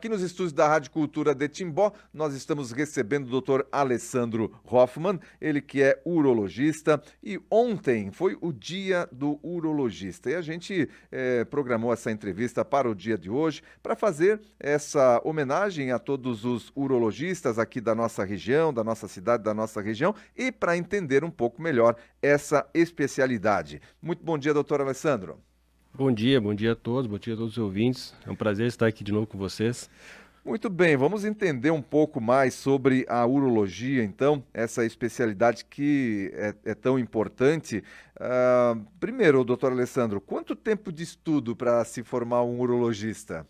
Aqui nos estúdios da Rádio Cultura de Timbó, nós estamos recebendo o Dr. Alessandro Hoffman, ele que é urologista, e ontem foi o dia do urologista. E a gente programou essa entrevista para o dia de hoje, para fazer essa homenagem a todos os urologistas aqui da nossa região, da nossa cidade, da nossa região, e para entender um pouco melhor essa especialidade. Muito bom dia, doutor Alessandro. Bom dia a todos, bom dia a todos os ouvintes. É um prazer estar aqui de novo com vocês. Muito bem, vamos entender um pouco mais sobre a urologia, então, essa especialidade que é tão importante. Primeiro, doutor Alessandro, quanto tempo de estudo para se formar um urologista?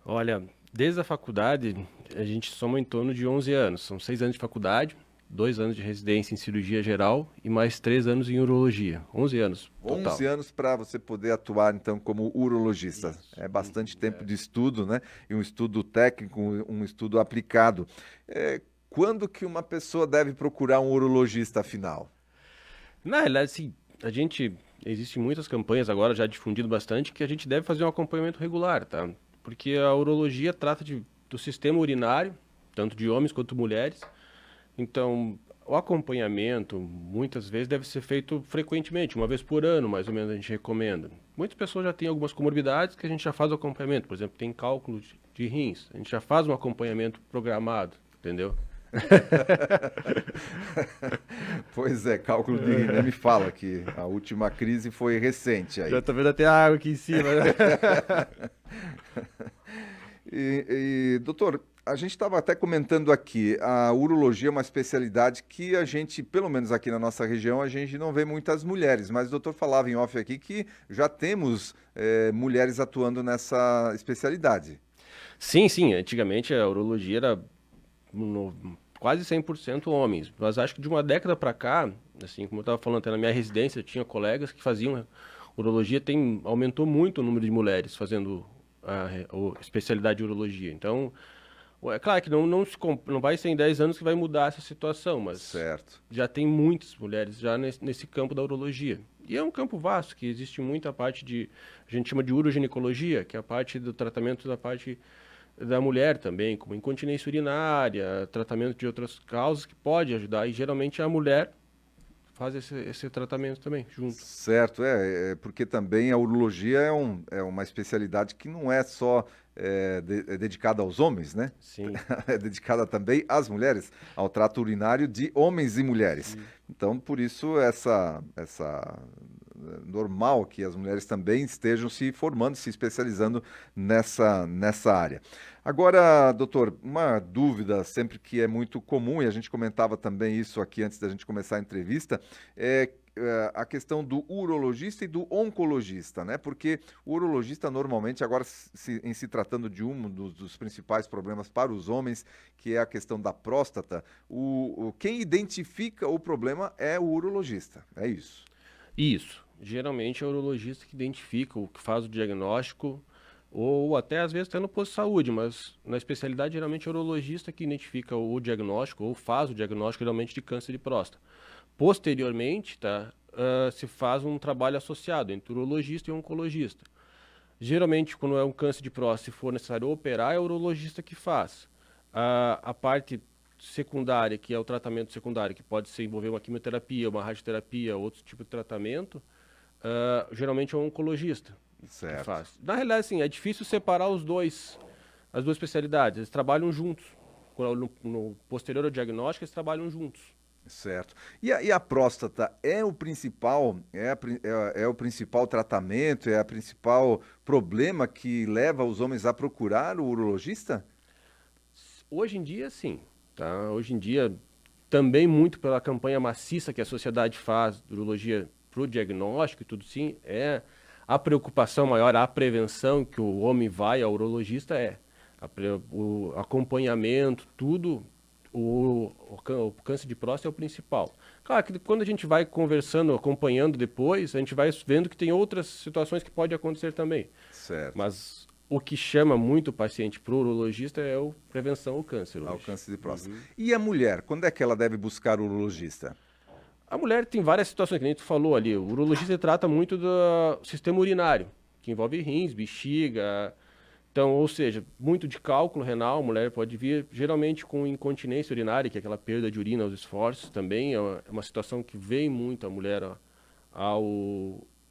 Olha, desde a faculdade, a gente soma em torno de 11 anos. São 6 anos de faculdade, 2 anos de residência em cirurgia geral e mais 3 anos em urologia. 11 anos total. 11 anos para você poder atuar, então, como urologista. Isso. É bastante tempo de estudo, né? E um estudo técnico, um estudo aplicado. Quando que uma pessoa deve procurar um urologista, afinal? Na realidade, sim, existem muitas campanhas agora, já difundido bastante, que a gente deve fazer um acompanhamento regular, tá? Porque a urologia trata do sistema urinário, tanto de homens quanto mulheres. Então, o acompanhamento, muitas vezes, deve ser feito frequentemente, uma vez por ano, mais ou menos, a gente recomenda. Muitas pessoas já têm algumas comorbidades que a gente já faz o acompanhamento. Por exemplo, tem cálculo de rins, a gente já faz um acompanhamento programado, entendeu? Pois é, cálculo de rins. Me fala que a última crise foi recente aí. Já tá vendo até a água aqui em cima, né? Doutor, a gente estava até comentando aqui, a urologia é uma especialidade que a gente, pelo menos aqui na nossa região, a gente não vê muitas mulheres, mas o doutor falava em off aqui que já temos mulheres atuando nessa especialidade. Sim, antigamente a urologia era quase 100% homens, mas acho que de uma década para cá, assim, como eu estava falando até na minha residência, eu tinha colegas que faziam urologia, aumentou muito o número de mulheres fazendo a especialidade de urologia. Então, é claro que não vai ser em 10 anos que vai mudar essa situação, mas certo. Já tem muitas mulheres já nesse campo da urologia. E é um campo vasto, que existe muita parte a gente chama de uroginecologia, que é a parte do tratamento da parte da mulher também, como incontinência urinária, tratamento de outras causas que pode ajudar, e geralmente a mulher faz esse tratamento também, junto. Certo, porque também a urologia é uma especialidade que não é só dedicada aos homens, né? Sim. É dedicada também às mulheres, ao trato urinário de homens e mulheres. Sim. Então, por isso, essa normal que as mulheres também estejam se formando, se especializando nessa área. Agora, doutor, uma dúvida sempre que é muito comum, e a gente comentava também isso aqui antes da gente começar a entrevista, é a questão do urologista e do oncologista, né? Porque o urologista normalmente, agora em se tratando de um dos principais problemas para os homens, que é a questão da próstata, quem identifica o problema é o urologista, é isso? Isso. Geralmente é o urologista que identifica, o que faz o diagnóstico, ou até às vezes até no posto de saúde, mas na especialidade geralmente é o urologista que identifica o diagnóstico, ou faz o diagnóstico geralmente de câncer de próstata. Posteriormente, se faz um trabalho associado entre o urologista e o oncologista. Geralmente, quando é um câncer de próstata, se for necessário operar, é o urologista que faz. A parte secundária, que é o tratamento secundário, que pode envolver uma quimioterapia, uma radioterapia, outro tipo de tratamento, geralmente é o oncologista que faz. Na realidade, assim, é difícil separar as duas especialidades. Eles trabalham juntos. No posterior ao diagnóstico, eles trabalham juntos. Certo. E a próstata é o principal, o principal tratamento, é o principal problema que leva os homens a procurar o urologista? Hoje em dia, sim. Tá? Hoje em dia, também muito pela campanha maciça que a sociedade faz de urologia para o diagnóstico e tudo sim, a preocupação maior, a prevenção que o homem vai ao urologista o acompanhamento, tudo. O câncer de próstata é o principal. Claro que quando a gente vai conversando, acompanhando depois, a gente vai vendo que tem outras situações que podem acontecer também. Certo. Mas o que chama muito o paciente para o urologista é a prevenção ao câncer. Ao câncer de próstata. E a mulher, quando é que ela deve buscar o urologista? A mulher tem várias situações, que nem tu falou ali. O urologista trata muito do sistema urinário, que envolve rins, bexiga. Então, ou seja, muito de cálculo renal, a mulher pode vir, geralmente com incontinência urinária, que é aquela perda de urina aos esforços, também é uma situação que vem muito a mulher ao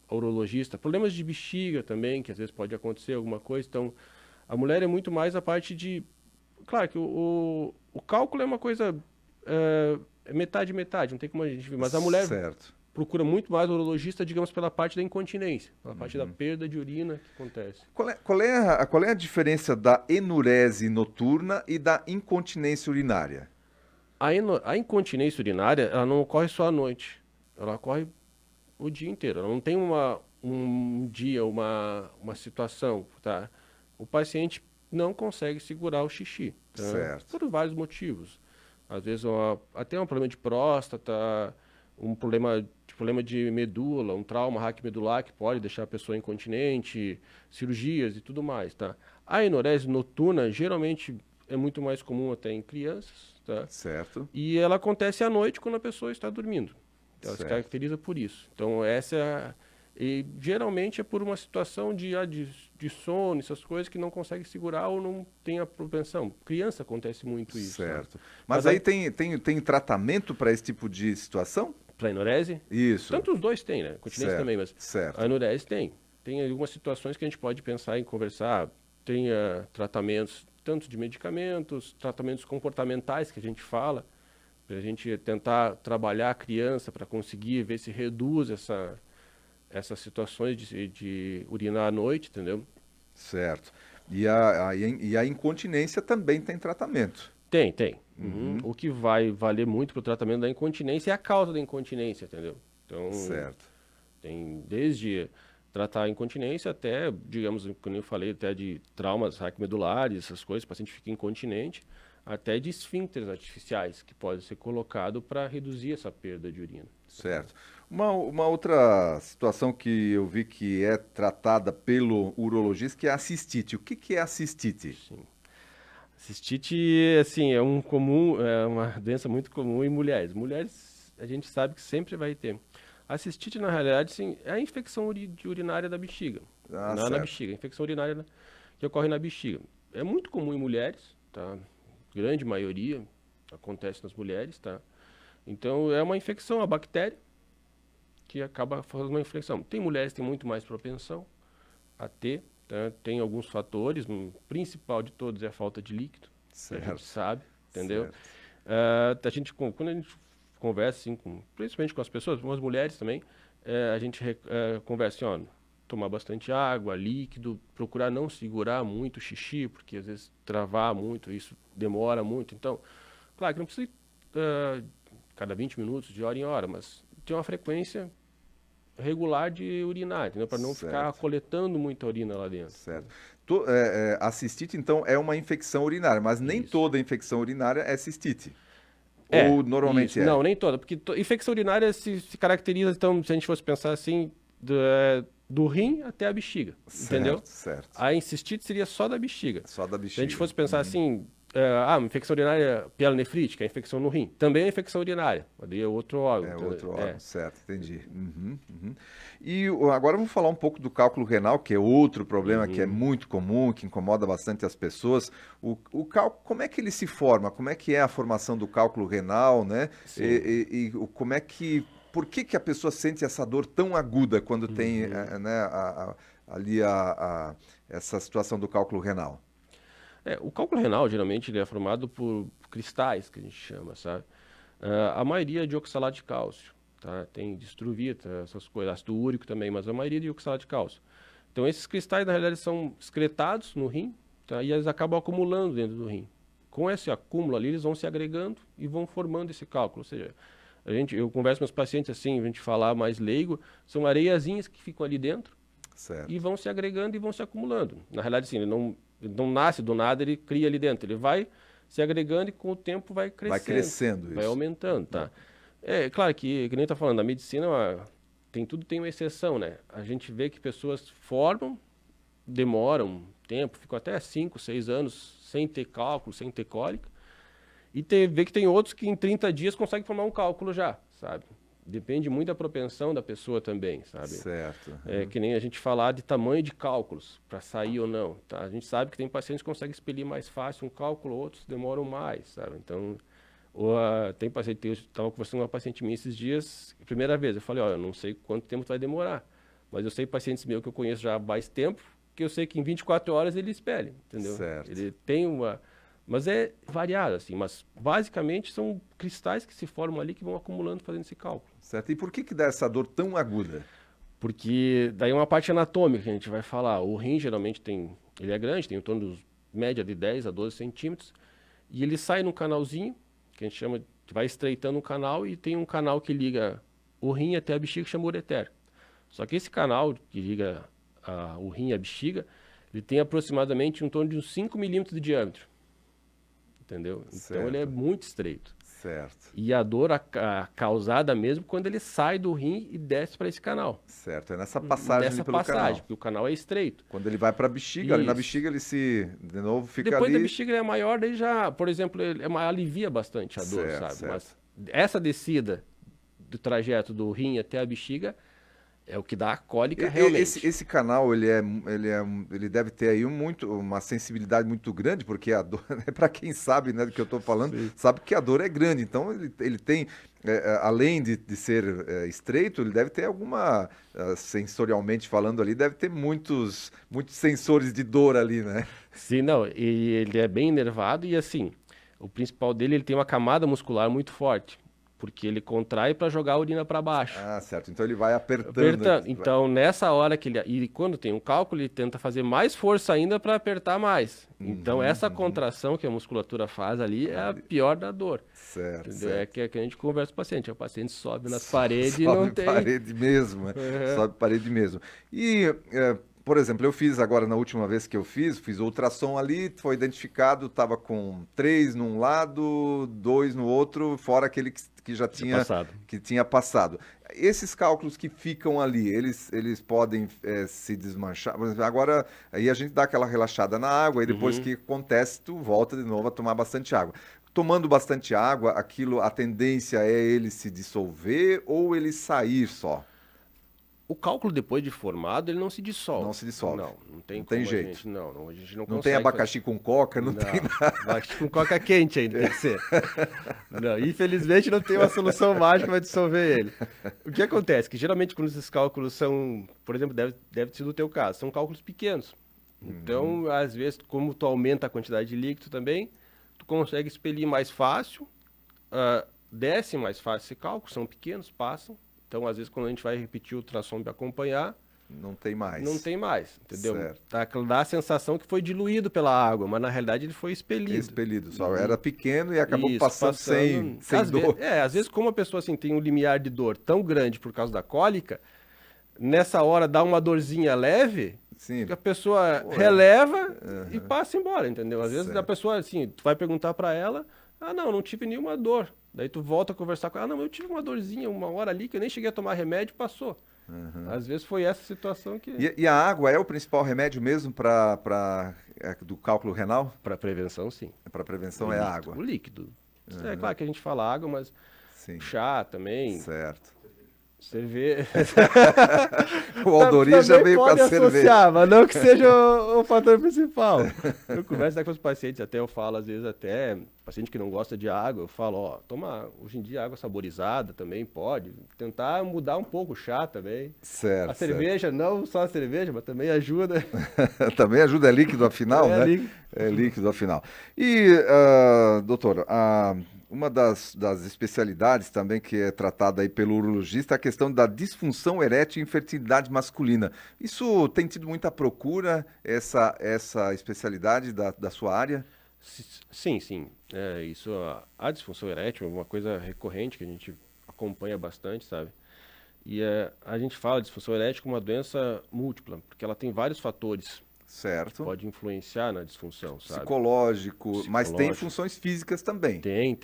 urologista. Problemas de bexiga também, que às vezes pode acontecer alguma coisa. Então, a mulher é muito mais a parte de... Claro que o cálculo é uma coisa é metade, metade, não tem como a gente ver, mas a mulher Certo. procura muito mais o urologista, digamos, pela parte da incontinência, pela parte da perda de urina que acontece. Qual é a diferença da enurese noturna e da incontinência urinária? A incontinência urinária, ela não ocorre só à noite, ela ocorre o dia inteiro. Ela não tem um dia, uma situação, tá? O paciente não consegue segurar o xixi, tá? Certo. Por vários motivos. Às vezes até um problema de próstata, um problema de medula, um trauma raquimedular que pode deixar a pessoa incontinente, cirurgias e tudo mais, tá? A enurese noturna geralmente é muito mais comum até em crianças, tá? Certo. E ela acontece à noite quando a pessoa está dormindo. Ela se Certo. caracteriza por isso. Então, e geralmente é por uma situação de sono, essas coisas que não consegue segurar ou não tem a propensão. Criança acontece muito isso. Né? Certo. Mas aí tem tratamento para esse tipo de situação? Para enurese? Isso. Tanto os dois têm, né? Continência Certo. também, mas Certo. a enurese tem. Tem algumas situações que a gente pode pensar em conversar. Tem tratamentos tanto de medicamentos, tratamentos comportamentais que a gente fala, para a gente tentar trabalhar a criança para conseguir ver se reduz essas situações de urinar à noite, entendeu? Certo. E a incontinência também tem tratamento. Tem, tem. Uhum. O que vai valer muito para o tratamento da incontinência é a causa da incontinência, entendeu? Então, Certo. tem desde tratar a incontinência até, digamos, como eu falei, até de traumas raquimedulares, essas coisas, o paciente fica incontinente, até de esfíncteres artificiais, que pode ser colocado para reduzir essa perda de urina. Certo. Uma outra situação que eu vi que é tratada pelo urologista, que é a cistite. O que é a cistite? Sim. Cistite, assim, é uma doença muito comum em mulheres. Mulheres, a gente sabe que sempre vai ter. A cistite, na realidade, sim, é a infecção urinária da bexiga. Ah, Não é na certo. bexiga, a infecção urinária que ocorre na bexiga. É muito comum em mulheres, tá? Grande maioria acontece nas mulheres, tá? Então, é uma infecção, a bactéria, que acaba fazendo uma infecção. Tem mulheres que têm muito mais propensão a ter, tá? Tem alguns fatores, o principal de todos é a falta de líquido, que a gente Certo. sabe, entendeu? Certo. Quando a gente conversa, assim, principalmente com as pessoas, com as mulheres também, a gente conversa assim, ó, tomar bastante água, líquido, procurar não segurar muito o xixi, porque às vezes travar muito, isso demora muito. Então, claro que não precisa cada 20 minutos, de hora em hora, mas tem uma frequência regular de urinar, entendeu? Para não ficar Certo. coletando muita urina lá dentro. Certo. A cistite, então, é uma infecção urinária, mas nem Isso. toda infecção urinária é cistite. É, Ou normalmente isso. é? Não, nem toda, porque infecção urinária se caracteriza, então, se a gente fosse pensar assim, do rim até a bexiga, entendeu? Certo. A cistite seria só da bexiga. Só da Se a bexiga. gente fosse pensar assim, uma infecção urinária pielonefrítica, a infecção no rim, também é infecção urinária, ali é outro órgão. É entendeu? outro órgão, certo, entendi. E agora vamos falar um pouco do cálculo renal, que é outro problema que é muito comum, que incomoda bastante as pessoas. O cálculo, como é que ele se forma? Como é que é a formação do cálculo renal, né? Sim. Como é que, por que a pessoa sente essa dor tão aguda quando tem, né, ali essa situação do cálculo renal? O cálculo renal, geralmente, ele é formado por cristais, que a gente chama, sabe? A maioria é de oxalato de cálcio, tá? Tem distruvita, essas coisas, ácido úrico também, mas a maioria é de oxalato de cálcio. Então, esses cristais, na realidade, são excretados no rim, tá? E eles acabam acumulando dentro do rim. Com esse acúmulo ali, eles vão se agregando e vão formando esse cálculo. Ou seja, eu converso com os pacientes assim, a gente falar mais leigo, são areiazinhas que ficam ali dentro, Certo. e vão se agregando e vão se acumulando. Na realidade, assim, ele não nasce do nada, ele cria ali dentro. Ele vai se agregando e com o tempo vai crescendo. Vai crescendo vai isso. aumentando, tá? É claro que nem está falando, a medicina tem uma exceção, né? A gente vê que pessoas formam, demoram tempo, ficam até 5, 6 anos sem ter cálculo, sem ter cólica, e vê que tem outros que em 30 dias conseguem formar um cálculo já, sabe? Depende muito da propensão da pessoa também, sabe? Certo. É que nem a gente falar de tamanho de cálculos, para sair ou não, tá? A gente sabe que tem pacientes que conseguem expelir mais fácil um cálculo, outros demoram mais, sabe? Então, tem paciente, eu estava conversando com uma paciente minha esses dias, primeira vez, eu falei, ó, eu não sei quanto tempo vai demorar, mas eu sei pacientes meus que eu conheço já há mais tempo, que eu sei que em 24 horas ele espelha, entendeu? Certo. Ele tem uma... Mas é variado, assim, mas basicamente são cristais que se formam ali que vão acumulando fazendo esse cálculo. Certo. E por que dá essa dor tão aguda? Porque daí é uma parte anatômica que a gente vai falar. O rim geralmente ele é grande, tem em torno de média de 10 a 12 centímetros, e ele sai num canalzinho, que a gente chama, vai estreitando um canal, e tem um canal que liga o rim até a bexiga, que chama ureter. Só que esse canal que liga o rim e a bexiga, ele tem aproximadamente em torno de uns 5 milímetros de diâmetro. Entendeu? Então ele é Certo. muito estreito. Certo. E a dor causada mesmo quando ele sai do rim e desce para esse canal. Certo. É nessa passagem ali Nessa pelo passagem, canal. porque o canal é estreito. Quando ele vai para a bexiga, ali na Isso. bexiga ele de novo fica Depois da ali. bexiga ele é maior, daí já, por exemplo, alivia bastante a dor, Certo, sabe? certo. Mas essa descida do trajeto do rim até a bexiga é o que dá a cólica realmente. Esse canal, ele deve ter aí uma sensibilidade muito grande, porque a dor, para quem sabe, né, do que eu estou falando, Sim. sabe que a dor é grande. Então, ele tem, além de ser estreito, ele deve ter alguma, sensorialmente falando ali, deve ter muitos sensores de dor ali, né? Sim, não, e ele é bem inervado e assim, o principal dele, ele tem uma camada muscular muito forte, porque ele contrai para jogar a urina para baixo. Ah, certo. Então ele vai apertando. Apertando. Então, nessa hora que ele. E quando tem um cálculo, ele tenta fazer mais força ainda para apertar mais. Então, essa contração que a musculatura faz ali é a pior da dor. Certo, Entendeu? certo. É que a gente conversa com o paciente. O paciente sobe nas paredes e Sobe não tem. parede mesmo, né? Sobe parede mesmo. E, por exemplo, eu fiz agora, na última vez que eu fiz ultrassom ali, foi identificado, estava com 3 num lado, 2 no outro, fora aquele que já tinha passado. que tinha passado. Esses cálculos que ficam ali, eles podem se desmanchar. Por exemplo, agora, aí a gente dá aquela relaxada na água, e depois que acontece, tu volta de novo a tomar bastante água. Tomando bastante água, a tendência é ele se dissolver ou ele sair só? O cálculo depois de formado, ele não se dissolve. Não se dissolve. Não tem Não tem como jeito. a gente, não, a gente não Não consegue tem fazer. abacaxi com coca, não tem nada. Abacaxi com coca quente ainda tem que ser. Não, infelizmente não tem uma solução mágica para dissolver ele. O que acontece? Que geralmente quando esses cálculos são, por exemplo, deve ser do teu caso, são cálculos pequenos. Então, às vezes, como tu aumenta a quantidade de líquido também, tu consegue expelir mais fácil, desce mais fácil esse cálculo, são pequenos, passam. Então, às vezes, quando a gente vai repetir o ultrassom para acompanhar, Não tem mais. não tem mais, entendeu? Certo. Dá a sensação que foi diluído pela água, mas na realidade ele foi expelido. Expelido. Só era pequeno e acabou Isso, passando sem às dor. às vezes como a pessoa assim, tem um limiar de dor tão grande por causa da cólica, nessa hora dá uma dorzinha leve, Sim. a pessoa Pô, releva e passa embora, entendeu? Às vezes Certo. a pessoa assim, tu vai perguntar para ela, não tive nenhuma dor. Daí tu volta a conversar com ela, não, eu tive uma dorzinha uma hora ali que eu nem cheguei a tomar remédio e passou. Às vezes foi essa situação que... E a água é o principal remédio mesmo do cálculo renal? Para prevenção, sim. Para prevenção O é a líquido, água. O líquido. É claro que a gente fala água, mas Sim. chá também, Certo. cerveja. O Aldori já veio com a pode cerveja. associar, mas não que seja o fator principal. Eu converso com os pacientes, até eu falo, às vezes, até paciente que não gosta de água, eu falo, toma, hoje em dia água saborizada também pode. Tentar mudar um pouco o chá também. Certo. A cerveja, não só a cerveja, mas também ajuda. Também ajuda, é líquido afinal, É né? líquido. É líquido afinal. E, doutor, uma das especialidades também que é tratada aí pelo urologista é a questão da disfunção erétil e infertilidade masculina. Isso tem tido muita procura, essa especialidade da sua área? Sim, sim. Isso, a disfunção erétil é uma coisa recorrente que a gente acompanha bastante, sabe? E a gente fala de disfunção erétil como uma doença múltipla, porque ela tem vários fatores Certo. que podem influenciar na disfunção, sabe? Psicológico, mas tem Psicológico. funções físicas também. Tem.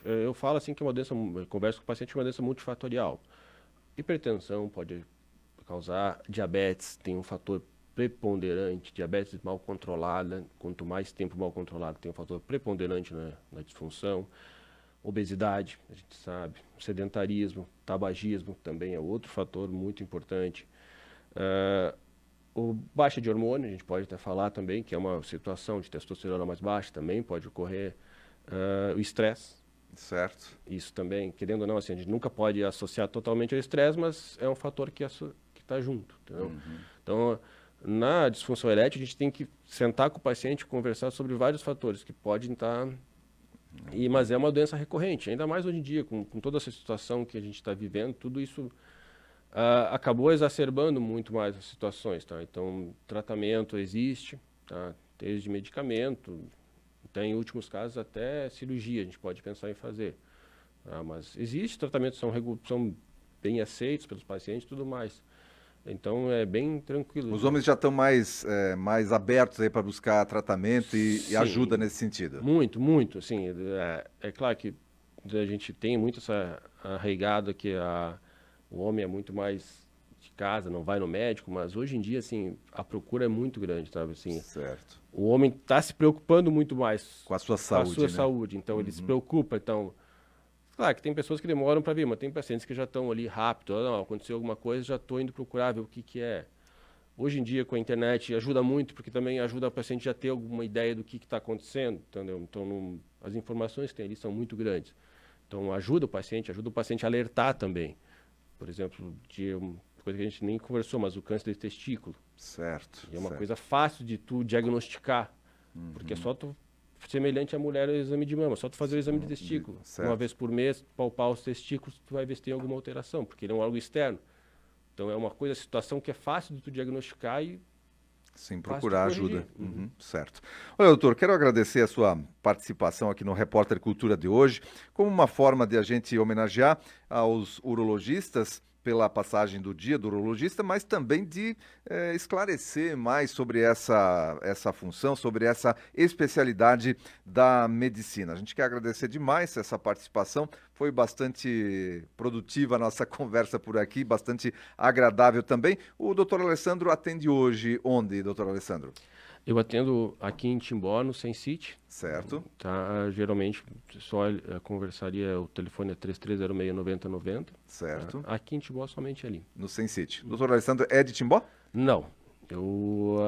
Eu falo assim que é uma doença, eu converso com o paciente, é uma doença multifatorial. Hipertensão pode causar, diabetes tem um fator preponderante, diabetes mal controlada, quanto mais tempo mal controlado, tem um fator preponderante na disfunção. Obesidade, a gente sabe, sedentarismo, tabagismo também é outro fator muito importante. O baixa de hormônio, a gente pode até falar também, que é uma situação de testosterona mais baixa, também pode ocorrer. O estresse. Certo. Isso também, querendo ou não, assim, a gente nunca pode associar totalmente ao estresse, mas é um fator que está junto, entendeu? Então, na disfunção erétil, a gente tem que sentar com o paciente e conversar sobre vários fatores que podem estar... mas é uma doença recorrente, ainda mais hoje em dia, com toda essa situação que a gente está vivendo, tudo isso acabou exacerbando muito mais as situações, tá? Então, tratamento existe, tá? Desde medicamento, tem, em últimos casos, até cirurgia a gente pode pensar em fazer. Tá? Mas existe tratamentos que são bem aceitos pelos pacientes e tudo mais. Então, é bem tranquilo. Os homens já estão mais abertos aí para buscar tratamento e ajuda nesse sentido. Muito, muito. Assim, é claro que a gente tem muito essa arraigada que o homem é muito mais de casa, não vai no médico, mas hoje em dia, assim, a procura é muito grande, sabe? Assim, certo. O homem está se preocupando muito mais com a sua saúde, saúde. Então, ele se preocupa. Então, claro que tem pessoas que demoram para vir, mas tem pacientes que já estão ali rápido. Não, aconteceu alguma coisa, já estou indo procurar ver o que é. Hoje em dia, com a internet, ajuda muito, porque também ajuda o paciente a ter alguma ideia do que está acontecendo, entendeu? Então, as informações que tem ali são muito grandes. Então, ajuda o paciente a alertar também. Por exemplo, uma coisa que a gente nem conversou, mas o câncer de testículo. Certo. E é uma coisa fácil de tu diagnosticar, porque é só tu, semelhante à mulher, o exame de mama, só tu fazer o exame de testículo. Uma vez por mês, palpar os testículos, tu vai ver se tem alguma alteração, porque ele é um órgão externo. Então é uma situação que é fácil de tu diagnosticar e... Sim, procurar ajuda. Certo. Olha, doutor, quero agradecer a sua participação aqui no Repórter Cultura de hoje, como uma forma de a gente homenagear aos urologistas pela passagem do dia do urologista, mas também de esclarecer mais sobre essa função, sobre essa especialidade da medicina. A gente quer agradecer demais essa participação, foi bastante produtiva a nossa conversa por aqui, bastante agradável também. O doutor Alessandro atende hoje onde, doutor Alessandro? Eu atendo aqui em Timbó, no Sensite. Certo. Tá, geralmente, só conversaria, o telefone é 3306-9090. Certo. Tá? Aqui em Timbó, somente ali. No Sensite. Doutor Alessandro é de Timbó? Não. Eu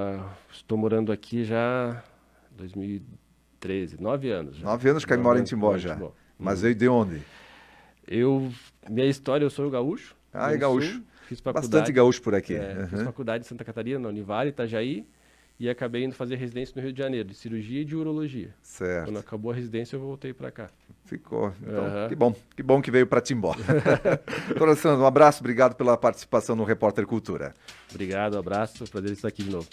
estou morando aqui já 2013, 9 anos. Já. 9 anos que mora em Timbó já. Mas veio de onde? Minha história, eu sou gaúcho. É gaúcho. Sul, fiz faculdade, bastante gaúcho por aqui. Fiz faculdade em Santa Catarina, na Univale, Itajaí. E acabei indo fazer residência no Rio de Janeiro, de cirurgia e de urologia. Certo. Quando acabou a residência, eu voltei para cá. Ficou. Então, que bom que veio para Timbó. Doutor Alessandro, um abraço, obrigado pela participação no Repórter Cultura. Obrigado, abraço, prazer estar aqui de novo.